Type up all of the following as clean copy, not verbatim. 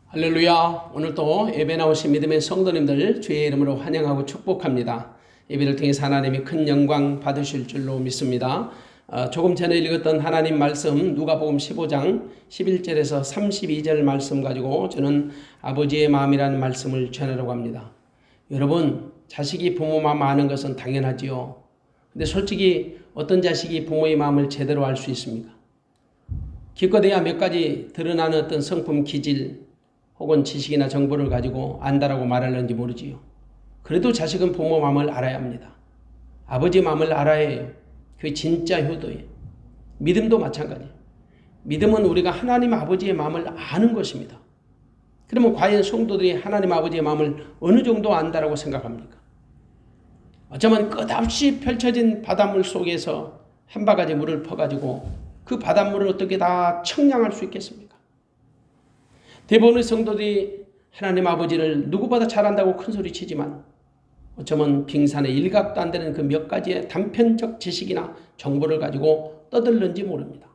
할렐루야. 오늘도 예배 나오신 믿음의 성도님들 주의 이름으로 환영하고 축복합니다. 예배를 통해서 하나님이 큰 영광 받으실 줄로 믿습니다. 조금 전에 읽었던 하나님 말씀 누가복음 15장 11절에서 32절 말씀 가지고 저는 아버지의 마음이라는 말씀을 전하려고 합니다. 여러분, 자식이 부모 마음 아는 것은 당연하지요. 근데 솔직히 어떤 자식이 부모의 마음을 제대로 알 수 있습니까? 기껏해야 몇 가지 드러나는 어떤 성품 기질 혹은 지식이나 정보를 가지고 안다라고 말하는지 모르지요. 그래도 자식은 부모 마음을 알아야 합니다. 아버지 마음을 알아야 해요. 그게 진짜 효도예요. 믿음도 마찬가지예요. 믿음은 우리가 하나님 아버지의 마음을 아는 것입니다. 그러면 과연 성도들이 하나님 아버지의 마음을 어느 정도 안다라고 생각합니까? 어쩌면 끝없이 펼쳐진 바닷물 속에서 한 바가지 물을 퍼가지고 그 바닷물을 어떻게 다 청량할 수 있겠습니까? 대부분의 성도들이 하나님 아버지를 누구보다 잘한다고 큰소리 치지만 어쩌면 빙산의 일각도 안 되는 그 몇 가지의 단편적 지식이나 정보를 가지고 떠들는지 모릅니다.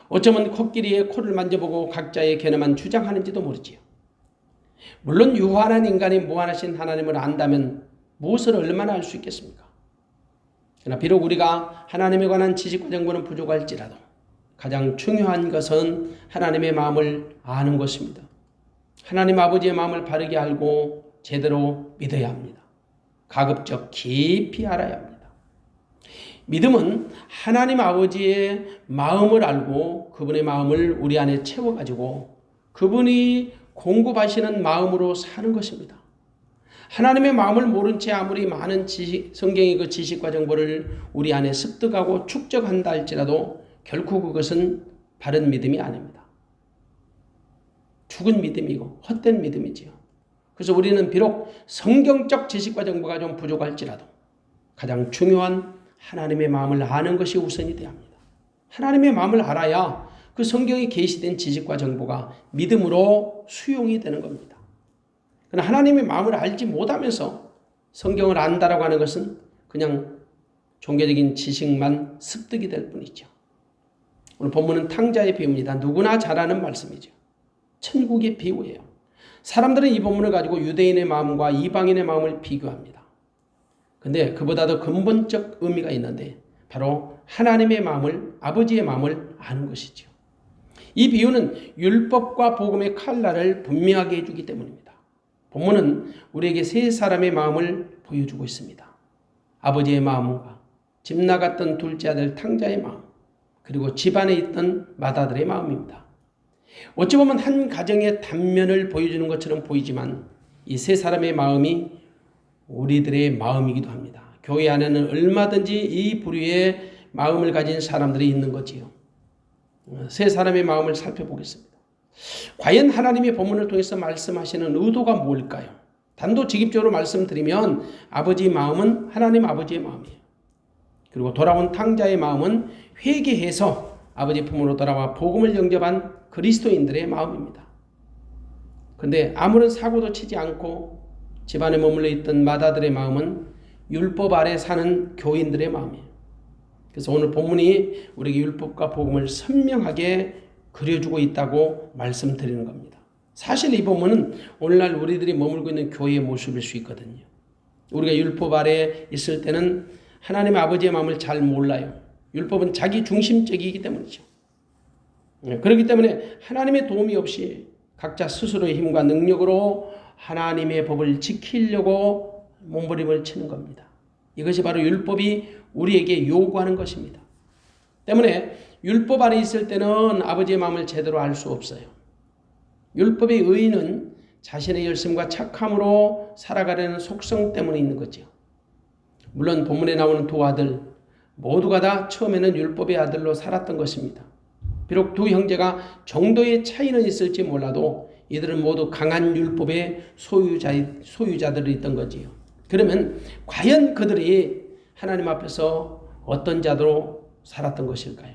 어쩌면 코끼리의 코를 만져보고 각자의 개념만 주장하는지도 모르지요. 물론 유한한 인간이 무한하신 하나님을 안다면 무엇을 얼마나 알 수 있겠습니까? 그러나 비록 우리가 하나님에 관한 지식과 정보는 부족할지라도 가장 중요한 것은 하나님의 마음을 아는 것입니다. 하나님 아버지의 마음을 바르게 알고 제대로 믿어야 합니다. 가급적 깊이 알아야 합니다. 믿음은 하나님 아버지의 마음을 알고 그분의 마음을 우리 안에 채워가지고 그분이 공급하시는 마음으로 사는 것입니다. 하나님의 마음을 모른 채 아무리 많은 성경의 그 지식과 정보를 우리 안에 습득하고 축적한다 할지라도 결코 그것은 바른 믿음이 아닙니다. 죽은 믿음이고 헛된 믿음이지요. 그래서 우리는 비록 성경적 지식과 정보가 좀 부족할지라도 가장 중요한 하나님의 마음을 아는 것이 우선이 되어야 합니다. 하나님의 마음을 알아야 그 성경에 계시된 지식과 정보가 믿음으로 수용이 되는 겁니다. 그러나 하나님의 마음을 알지 못하면서 성경을 안다라고 하는 것은 그냥 종교적인 지식만 습득이 될 뿐이죠. 오늘 본문은 탕자의 비유입니다. 누구나 잘 아는 말씀이죠. 천국의 비유예요. 사람들은 이 본문을 가지고 유대인의 마음과 이방인의 마음을 비교합니다. 근데 그보다 더 근본적 의미가 있는데 바로 하나님의 마음을, 아버지의 마음을 아는 것이죠. 이 비유는 율법과 복음의 칼날을 분명하게 해주기 때문입니다. 본문은 우리에게 세 사람의 마음을 보여주고 있습니다. 아버지의 마음과 집 나갔던 둘째 아들 탕자의 마음, 그리고 집안에 있던 맏아들의 마음입니다. 어찌 보면 한 가정의 단면을 보여주는 것처럼 보이지만 이 세 사람의 마음이 우리들의 마음이기도 합니다. 교회 안에는 얼마든지 이 부류의 마음을 가진 사람들이 있는 거지요. 세 사람의 마음을 살펴보겠습니다. 과연 하나님의 본문을 통해서 말씀하시는 의도가 뭘까요? 단도직입적으로 말씀드리면 아버지의 마음은 하나님 아버지의 마음이에요. 그리고 돌아온 탕자의 마음은 회개해서 아버지 품으로 돌아와 복음을 영접한 그리스도인들의 마음입니다. 그런데 아무런 사고도 치지 않고 집안에 머물러 있던 맏아들의 마음은 율법 아래 사는 교인들의 마음이에요. 그래서 오늘 본문이 우리에게 율법과 복음을 선명하게 그려주고 있다고 말씀드리는 겁니다. 사실 이 본문은 오늘날 우리들이 머물고 있는 교회의 모습일 수 있거든요. 우리가 율법 아래 있을 때는 하나님 아버지의 마음을 잘 몰라요. 율법은 자기 중심적이기 때문이죠. 그렇기 때문에 하나님의 도움이 없이 각자 스스로의 힘과 능력으로 하나님의 법을 지키려고 몸부림을 치는 겁니다. 이것이 바로 율법이 우리에게 요구하는 것입니다. 때문에 율법 안에 있을 때는 아버지의 마음을 제대로 알 수 없어요. 율법의 의의는 자신의 열심과 착함으로 살아가려는 속성 때문에 있는 거죠. 물론 본문에 나오는 두 아들 모두가 다 처음에는 율법의 아들로 살았던 것입니다. 비록 두 형제가 정도의 차이는 있을지 몰라도 이들은 모두 강한 율법의 소유자들이 있던 거지요. 그러면 과연 그들이 하나님 앞에서 어떤 자로 살았던 것일까요?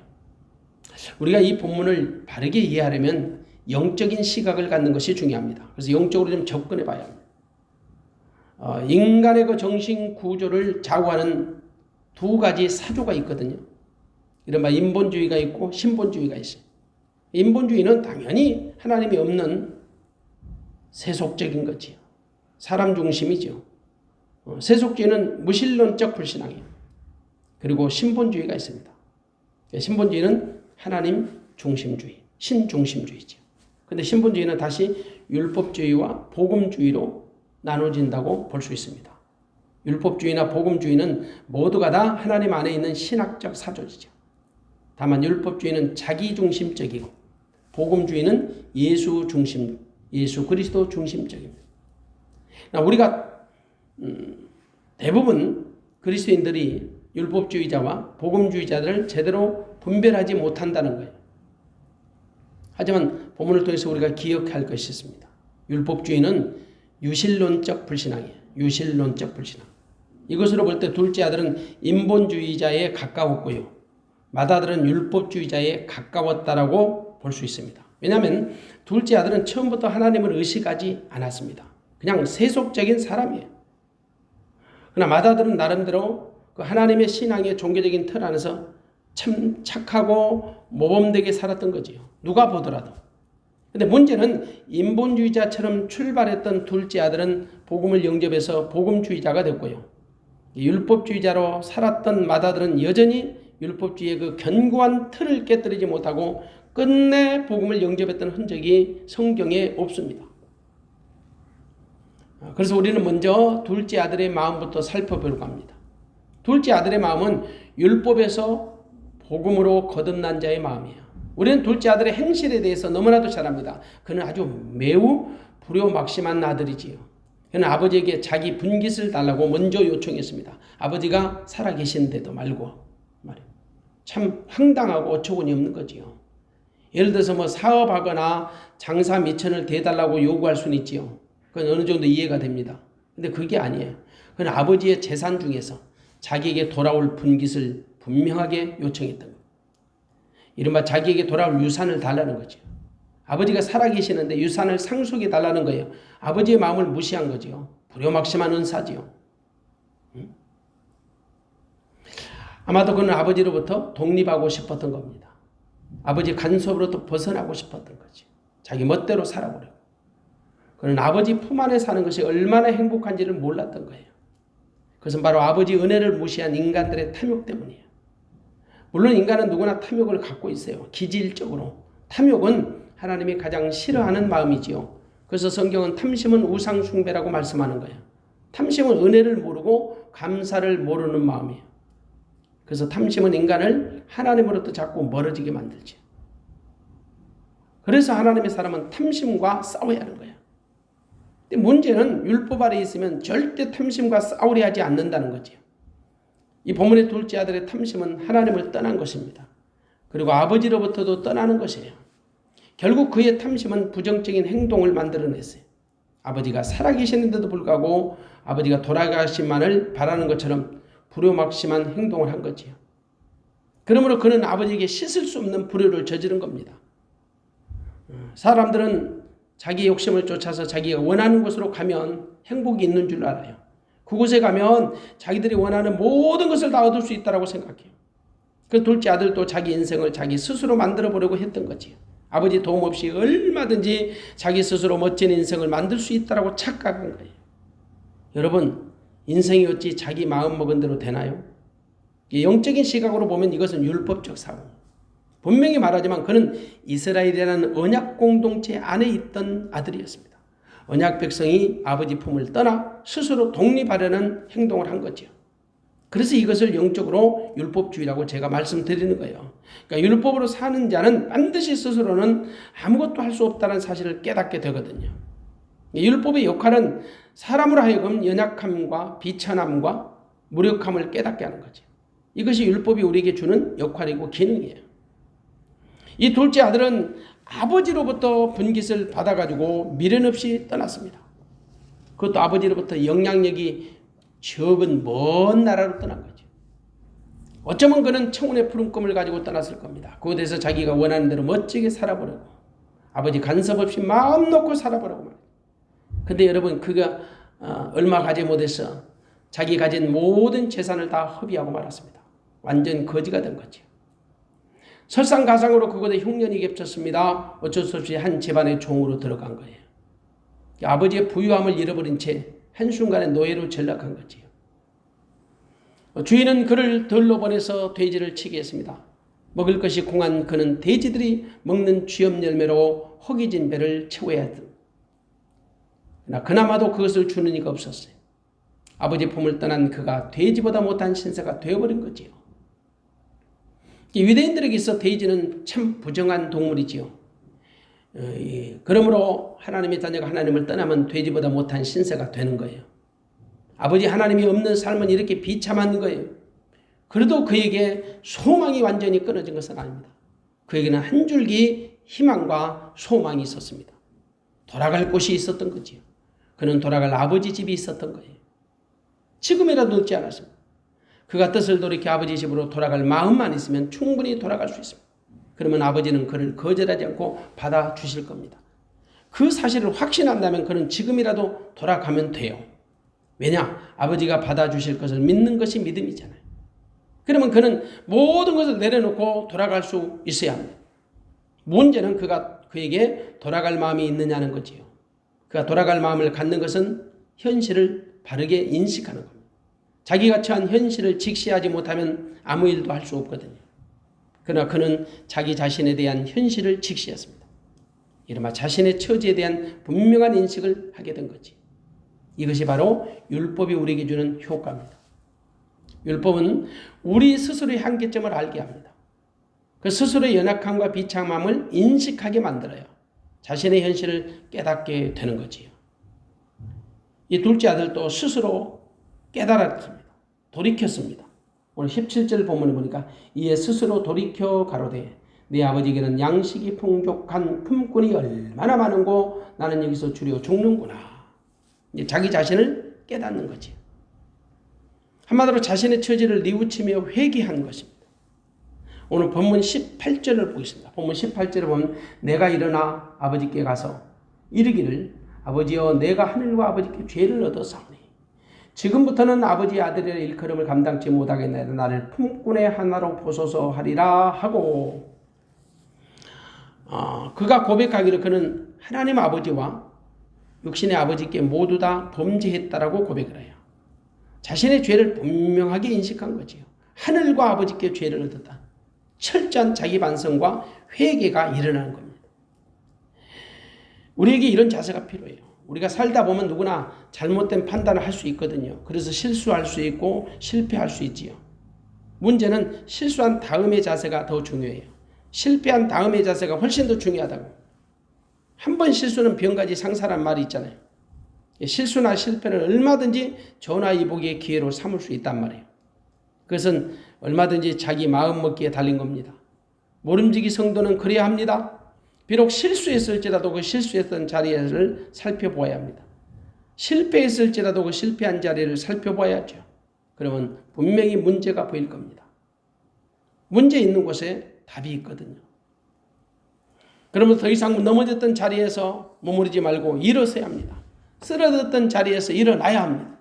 우리가 이 본문을 바르게 이해하려면 영적인 시각을 갖는 것이 중요합니다. 그래서 영적으로 좀 접근해 봐야 합니다. 인간의 그 정신 구조를 좌우하는 두 가지 사조가 있거든요. 이른바 인본주의가 있고 신본주의가 있어요. 인본주의는 당연히 하나님이 없는 세속적인 거지요. 사람 중심이죠. 세속주의는 무신론적 불신앙이에요. 그리고 신본주의가 있습니다. 신본주의는 하나님 중심주의, 신중심주의죠. 근데 신본주의는 다시 율법주의와 복음주의로 나눠진다고 볼 수 있습니다. 율법주의나 복음주의는 모두가 다 하나님 안에 있는 신학적 사조지죠. 다만 율법주의는 자기중심적이고 복음주의는 예수 그리스도 중심적입니다. 우리가 대부분 그리스도인들이 율법주의자와 복음주의자들을 제대로 분별하지 못한다는 거예요. 하지만 본문을 통해서 우리가 기억할 것이 있습니다. 율법주의는 유실론적 불신앙이에요. 유실론적 불신앙. 이것으로 볼 때 둘째 아들은 인본주의자에 가까웠고요. 맏아들은 율법주의자에 가까웠다라고 볼 수 있습니다. 왜냐하면 둘째 아들은 처음부터 하나님을 의식하지 않았습니다. 그냥 세속적인 사람이에요. 그러나 맏아들은 나름대로 그 하나님의 신앙의 종교적인 틀 안에서 참 착하고 모범되게 살았던 거지요. 누가 보더라도. 근데 문제는 인본주의자처럼 출발했던 둘째 아들은 복음을 영접해서 복음주의자가 됐고요. 율법주의자로 살았던 맏아들은 여전히 율법주의의 그 견고한 틀을 깨뜨리지 못하고 끝내 복음을 영접했던 흔적이 성경에 없습니다. 그래서 우리는 먼저 둘째 아들의 마음부터 살펴보려고 합니다. 둘째 아들의 마음은 율법에서 복음으로 거듭난 자의 마음이에요. 우리는 둘째 아들의 행실에 대해서 너무나도 잘 압니다. 그는 아주 매우 불효막심한 아들이지요. 그는 아버지에게 자기 분깃을 달라고 먼저 요청했습니다. 아버지가 살아계신데도 말고 말이에요. 참 황당하고 어처구니 없는 거지요. 예를 들어서 뭐 사업하거나 장사 미천을 대달라고 요구할 수는 있지요. 그건 어느 정도 이해가 됩니다. 근데 그게 아니에요. 그건 아버지의 재산 중에서 자기에게 돌아올 분깃을 분명하게 요청했던 거예요. 이른바 자기에게 돌아올 유산을 달라는 거죠. 아버지가 살아계시는데 유산을 상속해 달라는 거예요. 아버지의 마음을 무시한 거지요. 불효막심한 은사지요. 아마도 그는 아버지로부터 독립하고 싶었던 겁니다. 아버지 간섭으로부터 벗어나고 싶었던 거지. 자기 멋대로 살아보려고. 그는 아버지 품 안에 사는 것이 얼마나 행복한지를 몰랐던 거예요. 그것은 바로 아버지 은혜를 무시한 인간들의 탐욕 때문이에요. 물론 인간은 누구나 탐욕을 갖고 있어요. 기질적으로. 탐욕은 하나님이 가장 싫어하는 마음이지요. 그래서 성경은 탐심은 우상 숭배라고 말씀하는 거예요. 탐심은 은혜를 모르고 감사를 모르는 마음이에요. 그래서 탐심은 인간을 하나님으로부터 자꾸 멀어지게 만들죠. 그래서 하나님의 사람은 탐심과 싸워야 하는 거예요. 근데 문제는 율법 아래 있으면 절대 탐심과 싸우려 하지 않는다는 거죠. 이 본문의 둘째 아들의 탐심은 하나님을 떠난 것입니다. 그리고 아버지로부터도 떠나는 것이에요. 결국 그의 탐심은 부정적인 행동을 만들어냈어요. 아버지가 살아계시는데도 불구하고 아버지가 돌아가신만을 바라는 것처럼 불효막심한 행동을 한 거지요. 그러므로 그는 아버지에게 씻을 수 없는 불효를 저지른 겁니다. 사람들은 자기 욕심을 쫓아서 자기가 원하는 곳으로 가면 행복이 있는 줄 알아요. 그곳에 가면 자기들이 원하는 모든 것을 다 얻을 수 있다고 생각해요. 그 둘째 아들도 자기 인생을 자기 스스로 만들어 보려고 했던 거지요. 아버지 도움 없이 얼마든지 자기 스스로 멋진 인생을 만들 수 있다고 착각한 거예요. 여러분, 인생이 어찌 자기 마음먹은 대로 되나요? 영적인 시각으로 보면 이것은 율법적 사고. 분명히 말하지만 그는 이스라엘이라는 언약 공동체 안에 있던 아들이었습니다. 언약 백성이 아버지 품을 떠나 스스로 독립하려는 행동을 한 거죠. 그래서 이것을 영적으로 율법주의라고 제가 말씀드리는 거예요. 그러니까 율법으로 사는 자는 반드시 스스로는 아무것도 할 수 없다는 사실을 깨닫게 되거든요. 율법의 역할은 사람으로 하여금 연약함과 비천함과 무력함을 깨닫게 하는 거죠. 이것이 율법이 우리에게 주는 역할이고 기능이에요. 이 둘째 아들은 아버지로부터 분깃을 받아가지고 미련 없이 떠났습니다. 그것도 아버지로부터 영향력이 적은 먼 나라로 떠난 거죠. 어쩌면 그는 청운의 푸른 꿈을 가지고 떠났을 겁니다. 그곳에서 자기가 원하는 대로 멋지게 살아보려고, 아버지 간섭 없이 마음 놓고 살아보려고 말이에요. 근데 여러분, 그가 얼마 가지 못해서 자기 가진 모든 재산을 다 허비하고 말았습니다. 완전 거지가 된 거죠. 설상가상으로 그곳에 흉년이 겹쳤습니다. 어쩔 수 없이 한 집안의 종으로 들어간 거예요. 아버지의 부유함을 잃어버린 채 한순간에 노예로 전락한 거지요. 주인은 그를 들로 보내서 돼지를 치게 했습니다. 먹을 것이 공한 그는 돼지들이 먹는 쥐염 열매로 허기진 배를 채워야 했다. 그러나 그나마도 그것을 주는 이가 없었어요. 아버지 품을 떠난 그가 돼지보다 못한 신세가 되어버린 거지요. 유대인들에게 있어 돼지는 참 부정한 동물이지요. 그러므로 하나님의 자녀가 하나님을 떠나면 돼지보다 못한 신세가 되는 거예요. 아버지 하나님이 없는 삶은 이렇게 비참한 거예요. 그래도 그에게 소망이 완전히 끊어진 것은 아닙니다. 그에게는 한 줄기 희망과 소망이 있었습니다. 돌아갈 곳이 있었던 거지요. 그는 돌아갈 아버지 집이 있었던 거예요. 지금이라도 늦지 않았습니다. 그가 뜻을 돌이켜 아버지 집으로 돌아갈 마음만 있으면 충분히 돌아갈 수 있습니다. 그러면 아버지는 그를 거절하지 않고 받아주실 겁니다. 그 사실을 확신한다면 그는 지금이라도 돌아가면 돼요. 왜냐? 아버지가 받아주실 것을 믿는 것이 믿음이잖아요. 그러면 그는 모든 것을 내려놓고 돌아갈 수 있어야 합니다. 문제는 그에게 돌아갈 마음이 있느냐는 거지요. 그가 돌아갈 마음을 갖는 것은 현실을 바르게 인식하는 겁니다. 자기가 처한 현실을 직시하지 못하면 아무 일도 할 수 없거든요. 그러나 그는 자기 자신에 대한 현실을 직시했습니다. 이른바 자신의 처지에 대한 분명한 인식을 하게 된 거지. 이것이 바로 율법이 우리에게 주는 효과입니다. 율법은 우리 스스로의 한계점을 알게 합니다. 그 스스로의 연약함과 비참함을 인식하게 만들어요. 자신의 현실을 깨닫게 되는 거지요. 이 둘째 아들도 스스로 깨달았습니다. 돌이켰습니다. 오늘 17절 본문을 보니까 이에 스스로 돌이켜 가로되 네 아버지에게는 양식이 풍족한 품꾼이 얼마나 많은고 나는 여기서 주려 죽는구나. 이제 자기 자신을 깨닫는 거지. 한마디로 자신의 처지를 뉘우치며 회개한 것입니다. 오늘 본문 18절을 보겠습니다. 본문 18절을 보면 내가 일어나 아버지께 가서 이르기를 아버지여 내가 하늘과 아버지께 죄를 얻었사오니 지금부터는 아버지의 아들의 일컬음을 감당치 못하겠나이다. 나를 품꾼의 하나로 보소서 하리라 하고 그가 고백하기를 그는 하나님 아버지와 육신의 아버지께 모두 다 범죄했다라고 고백을 해요. 자신의 죄를 분명하게 인식한 거지요. 하늘과 아버지께 죄를 얻었다. 철저한 자기 반성과 회개가 일어나는 겁니다. 우리에게 이런 자세가 필요해요. 우리가 살다 보면 누구나 잘못된 판단을 할 수 있거든요. 그래서 실수할 수 있고 실패할 수 있지요. 문제는 실수한 다음의 자세가 더 중요해요. 실패한 다음의 자세가 훨씬 더 중요하다고. 한 번 실수는 병가지 상사란 말이 있잖아요. 실수나 실패를 얼마든지 전화위복의 기회로 삼을 수 있단 말이에요. 그것은 얼마든지 자기 마음 먹기에 달린 겁니다. 모름지기 성도는 그래야 합니다. 비록 실수했을지라도 그 실수했던 자리를 살펴보아야 합니다. 실패했을지라도 그 실패한 자리를 살펴봐야죠. 그러면 분명히 문제가 보일 겁니다. 문제 있는 곳에 답이 있거든요. 그러면 더 이상 넘어졌던 자리에서 머무르지 말고 일어서야 합니다. 쓰러졌던 자리에서 일어나야 합니다.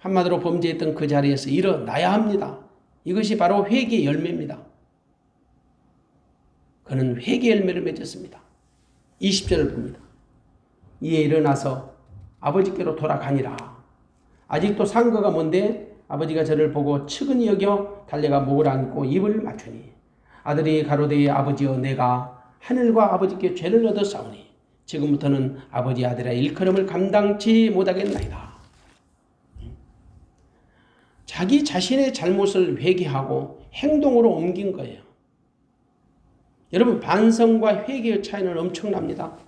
한마디로 범죄했던 그 자리에서 일어나야 합니다. 이것이 바로 회개의 열매입니다. 그는 회개의 열매를 맺었습니다. 20절을 봅니다. 이에 일어나서 아버지께로 돌아가니라. 아직도 상거가 먼데 아버지가 저를 보고 측은히 여겨 달려가 목을 안고 입을 맞추니 아들이 가로되 아버지여 내가 하늘과 아버지께 죄를 얻었사오니 지금부터는 아버지 아들의 일컬음을 감당치 못하겠나이다. 자기 자신의 잘못을 회개하고 행동으로 옮긴 거예요. 여러분 반성과 회개의 차이는 엄청납니다.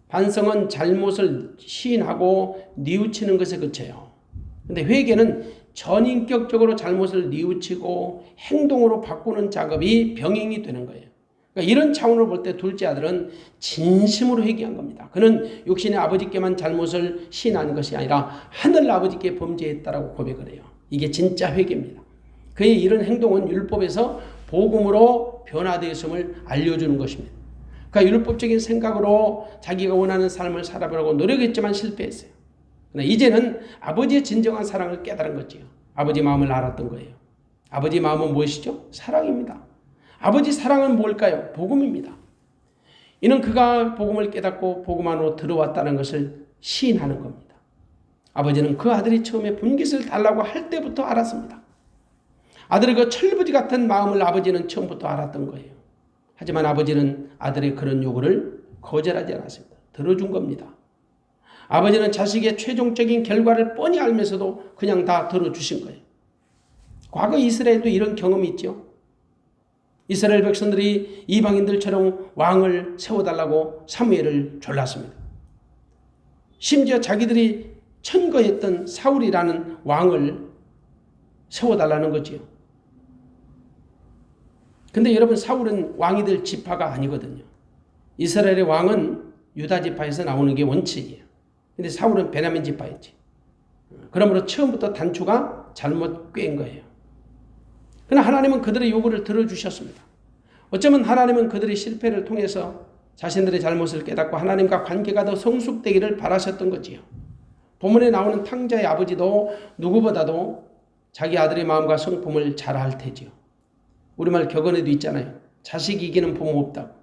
반성은 잘못을 시인하고 뉘우치는 것에 그쳐요. 그런데 회개는 전인격적으로 잘못을 뉘우치고 행동으로 바꾸는 작업이 병행이 되는 거예요. 그러니까 이런 차원으로 볼 때 둘째 아들은 진심으로 회개한 겁니다. 그는 육신의 아버지께만 잘못을 시인하는 것이 아니라 하늘 아버지께 범죄했다라고 고백을 해요. 이게 진짜 회개입니다. 그의 이런 행동은 율법에서 복음으로 변화되었음을 알려주는 것입니다. 그러니까 율법적인 생각으로 자기가 원하는 삶을 살아보려고 노력했지만 실패했어요. 그러나 이제는 아버지의 진정한 사랑을 깨달은 거지요. 아버지 마음을 알았던 거예요. 아버지 마음은 무엇이죠? 사랑입니다. 아버지 사랑은 뭘까요? 복음입니다. 이는 그가 복음을 깨닫고 복음 안으로 들어왔다는 것을 시인하는 겁니다. 아버지는 그 아들이 처음에 분깃을 달라고 할 때부터 알았습니다. 아들의 그 철부지 같은 마음을 아버지는 처음부터 알았던 거예요. 하지만 아버지는 아들의 그런 요구를 거절하지 않았습니다. 들어준 겁니다. 아버지는 자식의 최종적인 결과를 뻔히 알면서도 그냥 다 들어주신 거예요. 과거 이스라엘도 이런 경험이 있죠. 이스라엘 백성들이 이방인들처럼 왕을 세워달라고 사무엘을 졸랐습니다. 심지어 자기들이 천거했던 사울이라는 왕을 세워달라는 거지요. 근데 여러분, 사울은 왕이 될 지파가 아니거든요. 이스라엘의 왕은 유다 지파에서 나오는 게 원칙이에요. 근데 사울은 베냐민 지파였지. 그러므로 처음부터 단추가 잘못 꿰인 거예요. 그러나 하나님은 그들의 요구를 들어주셨습니다. 어쩌면 하나님은 그들의 실패를 통해서 자신들의 잘못을 깨닫고 하나님과 관계가 더 성숙되기를 바라셨던 거지요. 본문에 나오는 탕자의 아버지도 누구보다도 자기 아들의 마음과 성품을 잘 알 테지요. 우리말 격언에도 있잖아요. 자식 이기는 부모 없다고.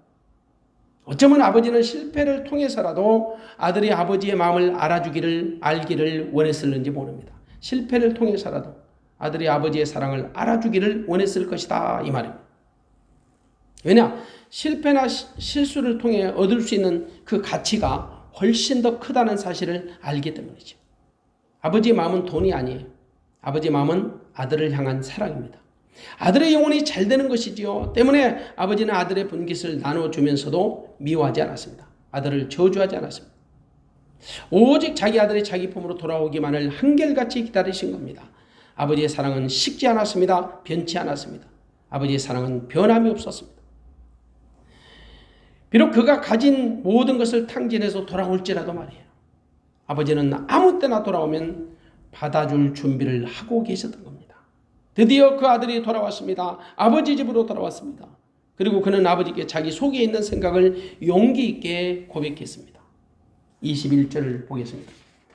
어쩌면 아버지는 실패를 통해서라도 아들이 아버지의 마음을 알기를 원했을는지 모릅니다. 실패를 통해서라도 아들이 아버지의 사랑을 알아주기를 원했을 것이다, 이 말입니다. 왜냐? 실패나 실수를 통해 얻을 수 있는 그 가치가 훨씬 더 크다는 사실을 알기 때문이죠. 아버지의 마음은 돈이 아니에요. 아버지의 마음은 아들을 향한 사랑입니다. 아들의 영혼이 잘 되는 것이지요. 때문에 아버지는 아들의 분깃을 나눠주면서도 미워하지 않았습니다. 아들을 저주하지 않았습니다. 오직 자기 아들이 자기 품으로 돌아오기만을 한결같이 기다리신 겁니다. 아버지의 사랑은 식지 않았습니다. 변치 않았습니다. 아버지의 사랑은 변함이 없었습니다. 비록 그가 가진 모든 것을 탕진해서 돌아올지라도 말이에요. 아버지는 아무 때나 돌아오면 받아줄 준비를 하고 계셨던 겁니다. 드디어 그 아들이 돌아왔습니다. 아버지 집으로 돌아왔습니다. 그리고 그는 아버지께 자기 속에 있는 생각을 용기 있게 고백했습니다. 21절을 보겠습니다.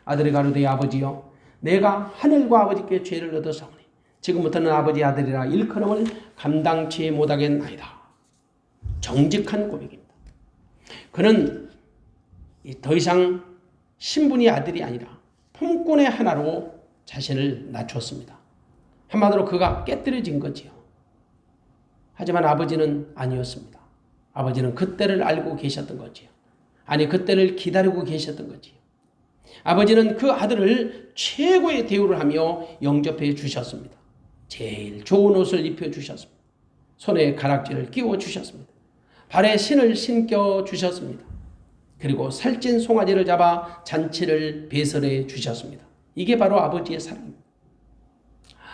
아들이 가로되 아버지여 내가 하늘과 아버지께 죄를 얻어사오니 지금부터는 아버지 아들이라 일컬음을 감당치 못하겠나이다. 정직한 고백입니다. 그는 더 이상 신분이 아들이 아니라 품꾼의 하나로 자신을 낮췄습니다. 한마디로 그가 깨뜨려진 거지요. 하지만 아버지는 아니었습니다. 아버지는 그때를 알고 계셨던 거지요. 아니, 그때를 기다리고 계셨던 거지요. 아버지는 그 아들을 최고의 대우를 하며 영접해 주셨습니다. 제일 좋은 옷을 입혀 주셨습니다. 손에 가락지를 끼워 주셨습니다. 발에 신을 신겨 주셨습니다. 그리고 살찐 송아지를 잡아 잔치를 배설해 주셨습니다. 이게 바로 아버지의 사랑입니다.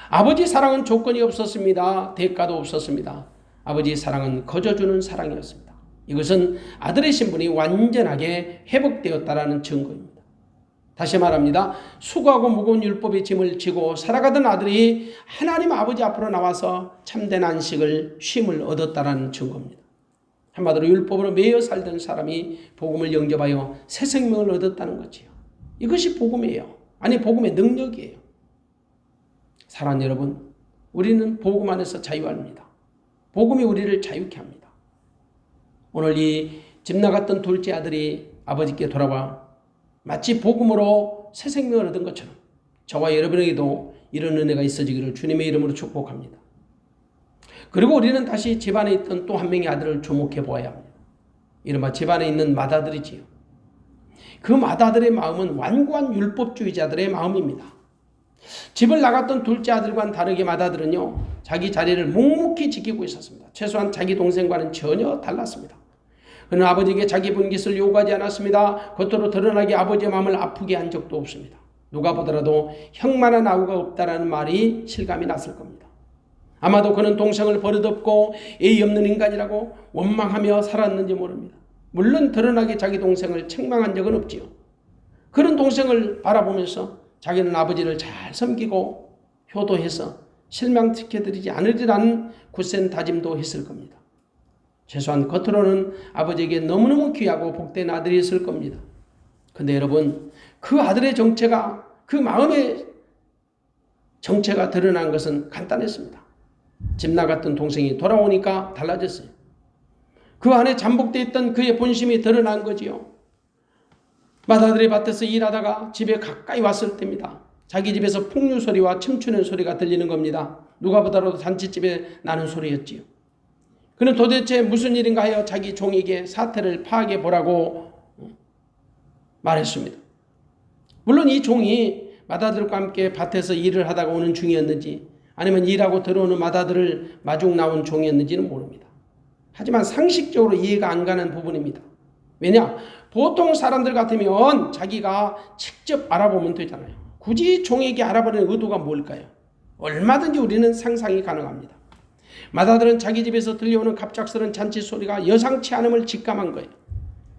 아버지의 사랑은 조건이 없었습니다. 대가도 없었습니다. 아버지의 사랑은 거저주는 사랑이었습니다. 이것은 아들의 신분이 완전하게 회복되었다라는 증거입니다. 다시 말합니다. 수고하고 무거운 율법의 짐을 지고 살아가던 아들이 하나님 아버지 앞으로 나와서 참된 안식을 쉼을 얻었다라는 증거입니다. 한마디로 율법으로 매여 살던 사람이 복음을 영접하여 새 생명을 얻었다는 거지요. 이것이 복음이에요. 아니, 복음의 능력이에요. 사랑하는 여러분, 우리는 복음 안에서 자유합니다. 복음이 우리를 자유케 합니다. 오늘 이 집 나갔던 둘째 아들이 아버지께 돌아와 마치 복음으로 새 생명을 얻은 것처럼 저와 여러분에게도 이런 은혜가 있어지기를 주님의 이름으로 축복합니다. 그리고 우리는 다시 집안에 있던 또 한 명의 아들을 주목해 보아야 합니다. 이른바 집안에 있는 맏아들이지요. 그 맏아들의 마음은 완고한 율법주의자들의 마음입니다. 집을 나갔던 둘째 아들과는 다르게 맏아들은요, 자기 자리를 묵묵히 지키고 있었습니다. 최소한 자기 동생과는 전혀 달랐습니다. 그는 아버지에게 자기 분깃을 요구하지 않았습니다. 겉으로 드러나게 아버지의 마음을 아프게 한 적도 없습니다. 누가 보더라도 형만한 아우가 없다라는 말이 실감이 났을 겁니다. 아마도 그는 동생을 버릇없고 예의 없는 인간이라고 원망하며 살았는지 모릅니다. 물론 드러나게 자기 동생을 책망한 적은 없지요. 그런 동생을 바라보면서 자기는 아버지를 잘 섬기고 효도해서 실망시켜드리지 않으리라는 굳센 다짐도 했을 겁니다. 최소한 겉으로는 아버지에게 너무너무 귀하고 복된 아들이었을 겁니다. 근데 여러분, 그 아들의 정체가, 그 마음의 정체가 드러난 것은 간단했습니다. 집 나갔던 동생이 돌아오니까 달라졌어요. 그 안에 잠복되어 있던 그의 본심이 드러난 거지요. 마다들의 밭에서 일하다가 집에 가까이 왔을 때입니다. 자기 집에서 풍류 소리와 춤추는 소리가 들리는 겁니다. 누가 보더라도 잔치집에 나는 소리였지요. 그는 도대체 무슨 일인가 하여 자기 종에게 사태를 파악해 보라고 말했습니다. 물론 이 종이 마다들과 함께 밭에서 일을 하다가 오는 중이었는지 아니면 일하고 들어오는 마다들을 마중 나온 종이었는지는 모릅니다. 하지만 상식적으로 이해가 안 가는 부분입니다. 왜냐? 보통 사람들 같으면 자기가 직접 알아보면 되잖아요. 굳이 종에게 알아보는 의도가 뭘까요? 얼마든지 우리는 상상이 가능합니다. 마다들은 자기 집에서 들려오는 갑작스런 잔치 소리가 여상치 않음을 직감한 거예요.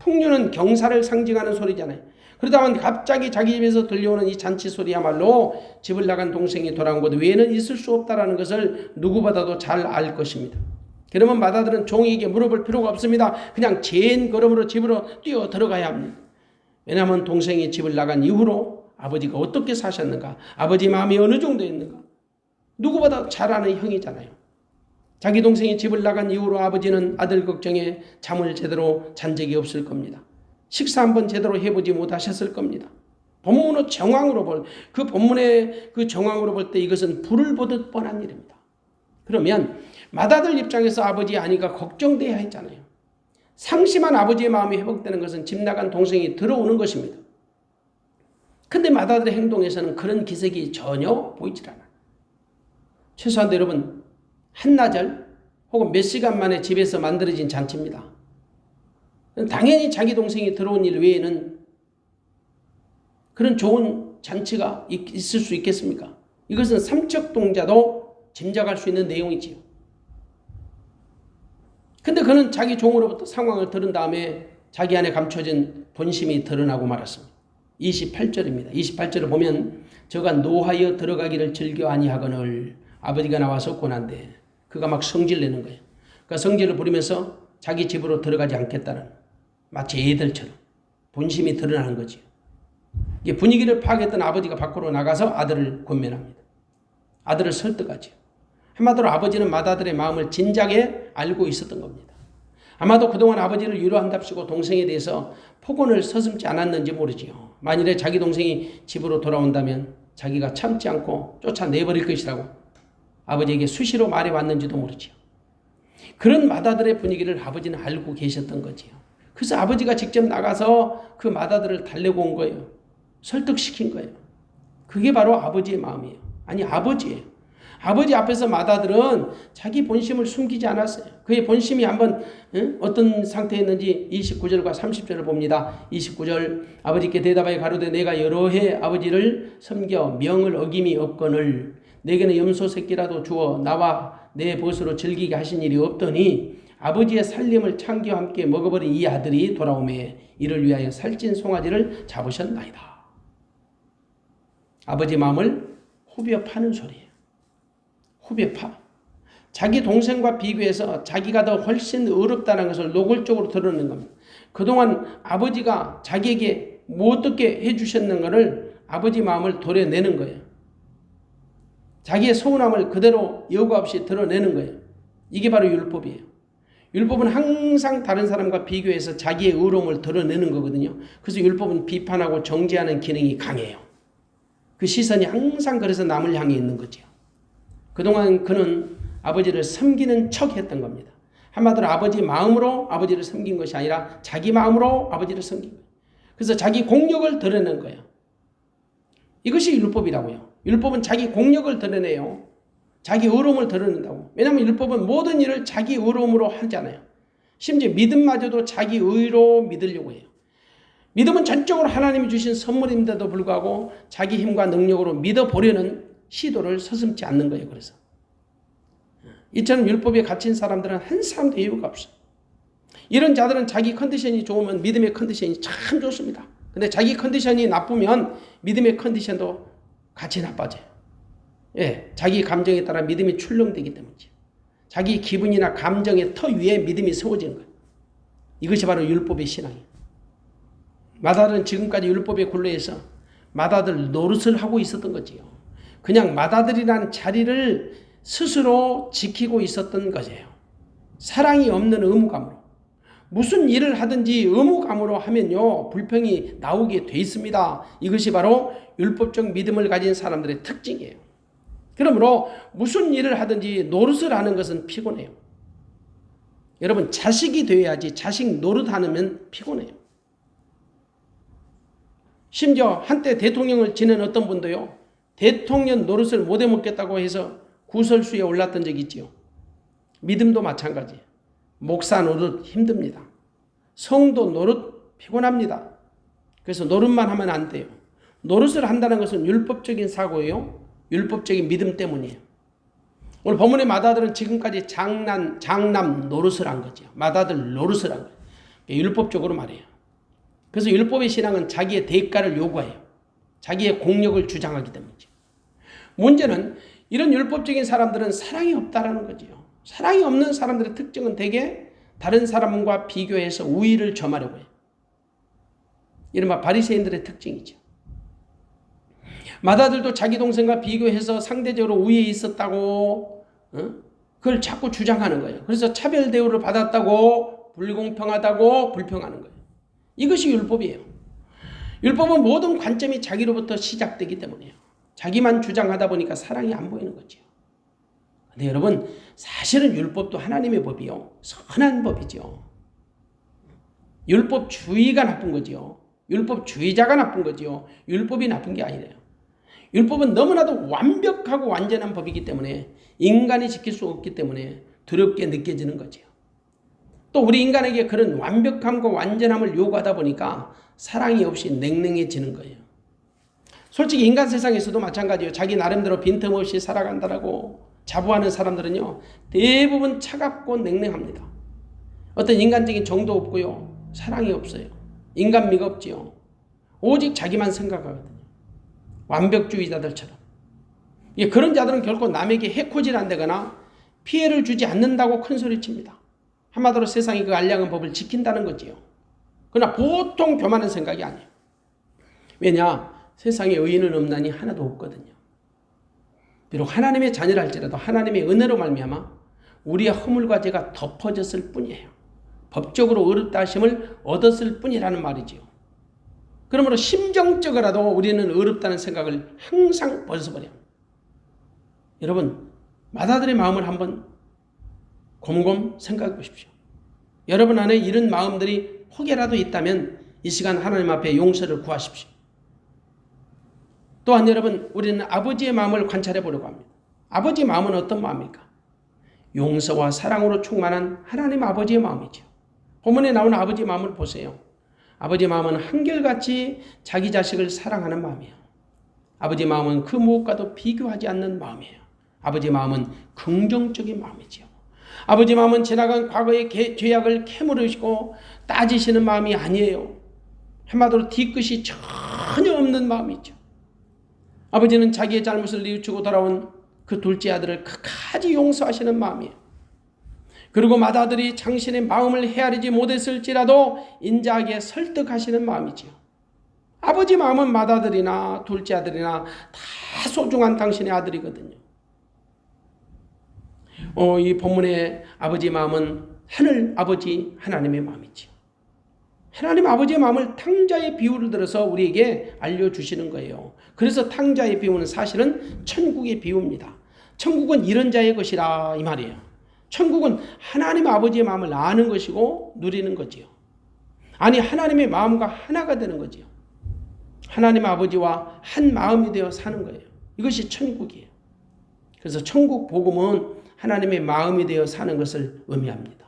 풍류는 경사를 상징하는 소리잖아요. 그러다만 갑자기 자기 집에서 들려오는 이 잔치 소리야말로 집을 나간 동생이 돌아온 것 외에는 있을 수 없다는 것을 누구보다도 잘 알 것입니다. 그러면 마다들은 종에게 물어볼 필요가 없습니다. 그냥 재인 걸음으로 집으로 뛰어 들어가야 합니다. 왜냐하면 동생이 집을 나간 이후로 아버지가 어떻게 사셨는가, 아버지 마음이 어느 정도였는가 누구보다 잘 아는 형이잖아요. 자기 동생이 집을 나간 이후로 아버지는 아들 걱정에 잠을 제대로 잔 적이 없을 겁니다. 식사 한번 제대로 해보지 못하셨을 겁니다. 본문의 정황으로 그 본문의 그 정황으로 볼 때 이것은 불을 보듯 뻔한 일입니다. 그러면 마다들 입장에서 아버지 아니가 걱정돼야 했잖아요. 상심한 아버지의 마음이 회복되는 것은 집 나간 동생이 들어오는 것입니다. 근데 마다들의 행동에서는 그런 기색이 전혀 보이질 않아요. 최소한 여러분 한나절 혹은 몇 시간 만에 집에서 만들어진 잔치입니다. 당연히 자기 동생이 들어온 일 외에는 그런 좋은 잔치가 있을 수 있겠습니까? 이것은 삼척동자도 짐작할 수 있는 내용이지요. 근데 그는 자기 종으로부터 상황을 들은 다음에 자기 안에 감춰진 본심이 드러나고 말았습니다. 28절입니다. 28절을 보면 저가 노하여 들어가기를 즐겨 아니하거늘 아버지가 나와서 권한대. 그가 막 성질내는 거예요. 그러니까 성질을 부리면서 자기 집으로 들어가지 않겠다는 마치 애들처럼 본심이 드러나는 거지요. 이게 분위기를 파악했던 아버지가 밖으로 나가서 아들을 권면합니다. 아들을 설득하지요. 한마디로 아버지는 마다들의 마음을 진작에 알고 있었던 겁니다. 아마도 그동안 아버지를 위로한답시고 동생에 대해서 폭언을 서슴지 않았는지 모르지요. 만일에 자기 동생이 집으로 돌아온다면 자기가 참지 않고 쫓아내버릴 것이라고 아버지에게 수시로 말해왔는지도 모르지요. 그런 마다들의 분위기를 아버지는 알고 계셨던 거지요. 그래서 아버지가 직접 나가서 그 마다들을 달래고 온 거예요. 설득시킨 거예요. 그게 바로 아버지의 마음이에요. 아니 아버지예요. 아버지 앞에서 마다들은 자기 본심을 숨기지 않았어요. 그의 본심이 한번 어떤 상태였는지 29절과 30절을 봅니다. 29절 아버지께 대답하여 가로되 내가 여러 해 아버지를 섬겨 명을 어김이 없거늘 내게는 염소 새끼라도 주어 나와 내 벗으로 즐기게 하신 일이 없더니 아버지의 살림을 창기와 함께 먹어버린 이 아들이 돌아오매 이를 위하여 살찐 송아지를 잡으셨나이다. 아버지 마음을 후벼 파는 소리예요. 후벼 파. 자기 동생과 비교해서 자기가 더 훨씬 어렵다는 것을 노골적으로 드러내는 겁니다. 그동안 아버지가 자기에게 뭐 어떻게 해주셨는가를 아버지 마음을 도려내는 거예요. 자기의 서운함을 그대로 여과 없이 드러내는 거예요. 이게 바로 율법이에요. 율법은 항상 다른 사람과 비교해서 자기의 의로움을 드러내는 거거든요. 그래서 율법은 비판하고 정죄하는 기능이 강해요. 그 시선이 항상 그래서 남을 향해 있는 거죠. 그동안 그는 아버지를 섬기는 척 했던 겁니다. 한마디로 아버지 마음으로 아버지를 섬긴 것이 아니라 자기 마음으로 아버지를 섬긴 거예요. 그래서 자기 공력을 드러낸 거예요. 이것이 율법이라고요. 율법은 자기 공력을 드러내요. 자기 의로움을 드러낸다고. 왜냐하면 율법은 모든 일을 자기 의로움으로 하잖아요. 심지어 믿음마저도 자기 의로 믿으려고 해요. 믿음은 전적으로 하나님이 주신 선물인데도 불구하고 자기 힘과 능력으로 믿어보려는 시도를 서슴지 않는 거예요. 그래서 이처럼 율법에 갇힌 사람들은 한 사람도 이유가 없어요. 이런 자들은 자기 컨디션이 좋으면 믿음의 컨디션이 참 좋습니다. 근데 자기 컨디션이 나쁘면 믿음의 컨디션도 같이 나빠져요. 예, 자기 감정에 따라 믿음이 출렁되기 때문이죠. 자기 기분이나 감정의 터 위에 믿음이 세워지는 거예요. 이것이 바로 율법의 신앙이에요. 마다들은 지금까지 율법에 굴레해서 마다들 노릇을 하고 있었던 거지요. 그냥 마다들이라는 자리를 스스로 지키고 있었던 거예요. 사랑이 없는 의무감으로. 무슨 일을 하든지 의무감으로 하면요 불평이 나오게 돼 있습니다. 이것이 바로 율법적 믿음을 가진 사람들의 특징이에요. 그러므로 무슨 일을 하든지 노릇을 하는 것은 피곤해요. 여러분 자식이 되어야지 자식 노릇하면 피곤해요. 심지어 한때 대통령을 지낸 어떤 분도요 대통령 노릇을 못 해먹겠다고 해서 구설수에 올랐던 적이 있지요. 믿음도 마찬가지예요. 목사 노릇 힘듭니다. 성도 노릇 피곤합니다. 그래서 노릇만 하면 안 돼요. 노릇을 한다는 것은 율법적인 사고예요. 율법적인 믿음 때문이에요. 오늘 본문의 맏아들은 지금까지 장남 노릇을 한 거죠. 맏아들 노릇을 한 거예요. 율법적으로 말해요. 그래서 율법의 신앙은 자기의 대가를 요구해요. 자기의 공력을 주장하기 때문이죠. 문제는 이런 율법적인 사람들은 사랑이 없다라는 거지요. 사랑이 없는 사람들의 특징은 대개 다른 사람과 비교해서 우위를 점하려고 해요. 이른바 바리새인들의 특징이죠. 맏아들도 자기 동생과 비교해서 상대적으로 우위에 있었다고 그걸 자꾸 주장하는 거예요. 그래서 차별 대우를 받았다고 불공평하다고 불평하는 거예요. 이것이 율법이에요. 율법은 모든 관점이 자기로부터 시작되기 때문이에요. 자기만 주장하다 보니까 사랑이 안 보이는 거죠. 근데 여러분 사실은 율법도 하나님의 법이요. 선한 법이죠. 율법주의가 나쁜 거죠. 율법주의자가 나쁜 거죠. 율법이 나쁜 게 아니래요. 율법은 너무나도 완벽하고 완전한 법이기 때문에 인간이 지킬 수 없기 때문에 두렵게 느껴지는 거죠. 또 우리 인간에게 그런 완벽함과 완전함을 요구하다 보니까 사랑이 없이 냉랭해지는 거예요. 솔직히 인간 세상에서도 마찬가지예요. 자기 나름대로 빈틈없이 살아간다라고 자부하는 사람들은요 대부분 차갑고 냉랭합니다. 어떤 인간적인 정도 없고요 사랑이 없어요. 인간미가 없지요. 오직 자기만 생각하거든요. 완벽주의자들처럼. 그런 자들은 결코 남에게 해코지 안 되거나 피해를 주지 않는다고 큰소리칩니다. 한마디로 세상이 그 알량한 법을 지킨다는 거지요. 그러나 보통 교만한 생각이 아니에요. 왜냐? 세상에 의인은 없나니 하나도 없거든요. 비록 하나님의 자녀라 할지라도 하나님의 은혜로 말미암아 우리의 허물과 죄가 덮어졌을 뿐이에요. 법적으로 의롭다 하심을 얻었을 뿐이라는 말이지요. 그러므로 심정적으로라도 우리는 의롭다는 생각을 항상 벗어버려요. 여러분 맏아들의 마음을 한번 곰곰 생각해 보십시오. 여러분 안에 이런 마음들이 혹여라도 있다면 이 시간 하나님 앞에 용서를 구하십시오. 또한 여러분 우리는 아버지의 마음을 관찰해 보려고 합니다. 아버지의 마음은 어떤 마음입니까? 용서와 사랑으로 충만한 하나님 아버지의 마음이죠. 본문에 나오는 아버지의 마음을 보세요. 아버지의 마음은 한결같이 자기 자식을 사랑하는 마음이에요. 아버지의 마음은 그 무엇과도 비교하지 않는 마음이에요. 아버지의 마음은 긍정적인 마음이죠. 아버지의 마음은 지나간 과거의 죄악을 캐물으시고 따지시는 마음이 아니에요. 한마디로 뒤끝이 전혀 없는 마음이죠. 아버지는 자기의 잘못을 뉘우치고 돌아온 그 둘째 아들을 끝까지 용서하시는 마음이에요. 그리고 맏아들이 당신의 마음을 헤아리지 못했을지라도 인자하게 설득하시는 마음이지요. 아버지 마음은 맏아들이나 둘째 아들이나 다 소중한 당신의 아들이거든요. 이 본문의 아버지의 마음은 하늘 아버지 하나님의 마음이지요. 하나님 아버지의 마음을 탕자의 비유를 들어서 우리에게 알려주시는 거예요. 그래서 탕자의 비유는 사실은 천국의 비유입니다. 천국은 이런 자의 것이라 이 말이에요. 천국은 하나님 아버지의 마음을 아는 것이고 누리는 거지요. 아니 하나님의 마음과 하나가 되는 거지요. 하나님 아버지와 한 마음이 되어 사는 거예요. 이것이 천국이에요. 그래서 천국 복음은 하나님의 마음이 되어 사는 것을 의미합니다.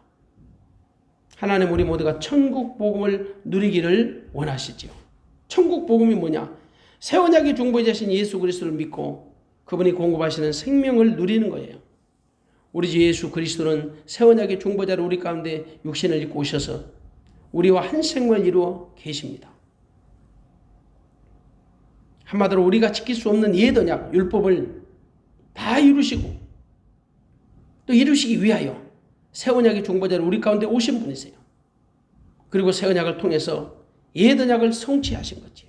하나님 우리 모두가 천국 복음을 누리기를 원하시지요. 천국 복음이 뭐냐? 새 언약의 중보자신 예수 그리스도를 믿고 그분이 공급하시는 생명을 누리는 거예요. 우리 주 예수 그리스도는 새 언약의 중보자로 우리 가운데 육신을 입고 오셔서 우리와 한 생명을 이루어 계십니다. 한마디로 우리가 지킬 수 없는 옛 언약, 율법을 다 이루시고 또 이루시기 위하여 새 언약의 중보자로 우리 가운데 오신 분이세요. 그리고 새 언약을 통해서 옛 언약을 성취하신 거지.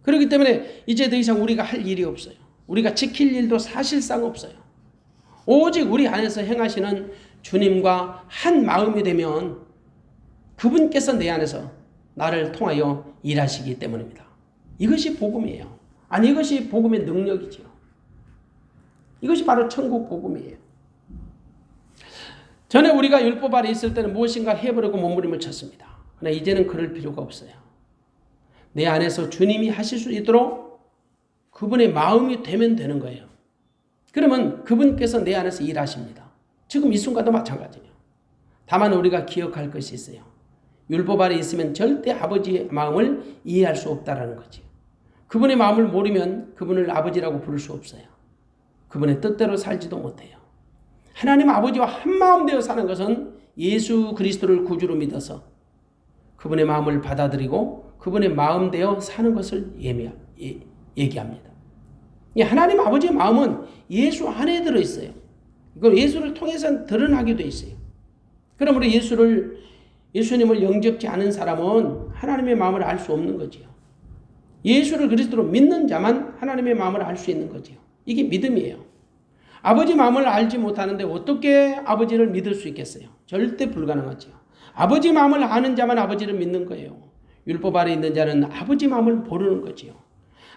그렇기 때문에 이제 더 이상 우리가 할 일이 없어요. 우리가 지킬 일도 사실상 없어요. 오직 우리 안에서 행하시는 주님과 한 마음이 되면 그분께서 내 안에서 나를 통하여 일하시기 때문입니다. 이것이 복음이에요. 아니 이것이 복음의 능력이지요. 이것이 바로 천국 복음이에요. 전에 우리가 율법 아래 있을 때는 무엇인가 해보려고 몸부림을 쳤습니다. 그러나 이제는 그럴 필요가 없어요. 내 안에서 주님이 하실 수 있도록 그분의 마음이 되면 되는 거예요. 그러면 그분께서 내 안에서 일하십니다. 지금 이 순간도 마찬가지예요. 다만 우리가 기억할 것이 있어요. 율법 아래 있으면 절대 아버지의 마음을 이해할 수 없다라는 거지. 그분의 마음을 모르면 그분을 아버지라고 부를 수 없어요. 그분의 뜻대로 살지도 못해요. 하나님 아버지와 한마음 되어 사는 것은 예수 그리스도를 구주로 믿어서 그분의 마음을 받아들이고 그분의 마음 되어 사는 것을 얘기합니다. 하나님 아버지의 마음은 예수 안에 들어있어요. 이걸 예수를 통해서 드러나게 되어 있어요. 그러므로 예수님을 영접지 않은 사람은 하나님의 마음을 알 수 없는 거지요. 예수를 그리스도로 믿는 자만 하나님의 마음을 알 수 있는 거지요. 이게 믿음이에요. 아버지 마음을 알지 못하는데 어떻게 아버지를 믿을 수 있겠어요? 절대 불가능하지요. 아버지 마음을 아는 자만 아버지를 믿는 거예요. 율법 아래 있는 자는 아버지 마음을 모르는 거지요.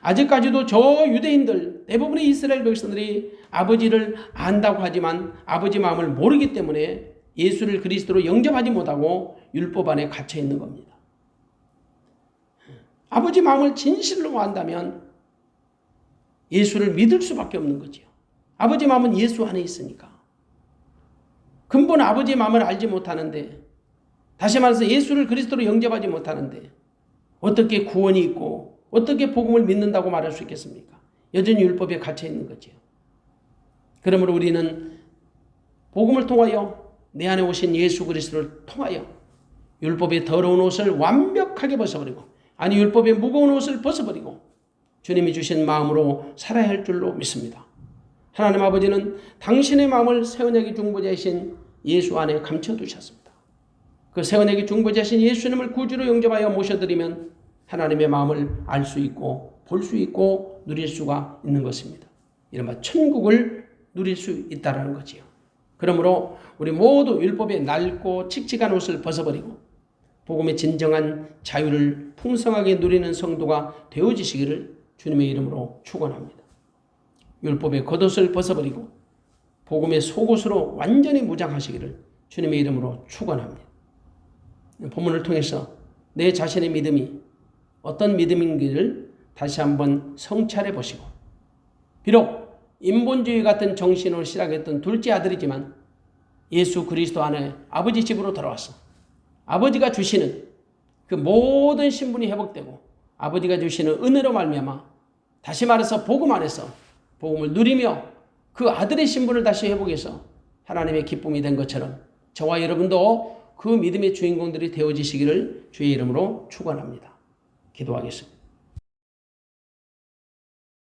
아직까지도 저 유대인들, 대부분의 이스라엘 백성들이 아버지를 안다고 하지만 아버지 마음을 모르기 때문에 예수를 그리스도로 영접하지 못하고 율법 안에 갇혀 있는 겁니다. 아버지 마음을 진실로 안다면 예수를 믿을 수밖에 없는 거지요. 아버지 마음은 예수 안에 있으니까. 근본 아버지의 마음을 알지 못하는데, 다시 말해서 예수를 그리스도로 영접하지 못하는데 어떻게 구원이 있고 어떻게 복음을 믿는다고 말할 수 있겠습니까? 여전히 율법에 갇혀 있는 거지요. 그러므로 우리는 복음을 통하여 내 안에 오신 예수 그리스도를 통하여 율법의 더러운 옷을 완벽하게 벗어버리고, 아니 율법의 무거운 옷을 벗어버리고 주님이 주신 마음으로 살아야 할 줄로 믿습니다. 하나님 아버지는 당신의 마음을 세언약의 중보자이신 예수 안에 감춰두셨습니다. 그 세언약의 중보자이신 예수님을 구주로 영접하여 모셔드리면 하나님의 마음을 알 수 있고 볼 수 있고 누릴 수가 있는 것입니다. 이른바 천국을 누릴 수 있다는 거지요. 그러므로 우리 모두 율법의 낡고 칙칙한 옷을 벗어버리고 복음의 진정한 자유를 풍성하게 누리는 성도가 되어지시기를 주님의 이름으로 축원합니다. 율법의 겉옷을 벗어버리고 복음의 속옷으로 완전히 무장하시기를 주님의 이름으로 축원합니다. 본문을 통해서 내 자신의 믿음이 어떤 믿음인지를 다시 한번 성찰해 보시고, 비록 인본주의 같은 정신으로 시작했던 둘째 아들이지만 예수 그리스도 안에 아버지 집으로 돌아와서 아버지가 주시는 그 모든 신분이 회복되고 아버지가 주시는 은혜로 말미암아 다시 말해서 복음 안에서 복음을 누리며 그 아들의 신분을 다시 회복해서 하나님의 기쁨이 된 것처럼 저와 여러분도 그 믿음의 주인공들이 되어지시기를 주의 이름으로 축원합니다. 기도하겠습니다.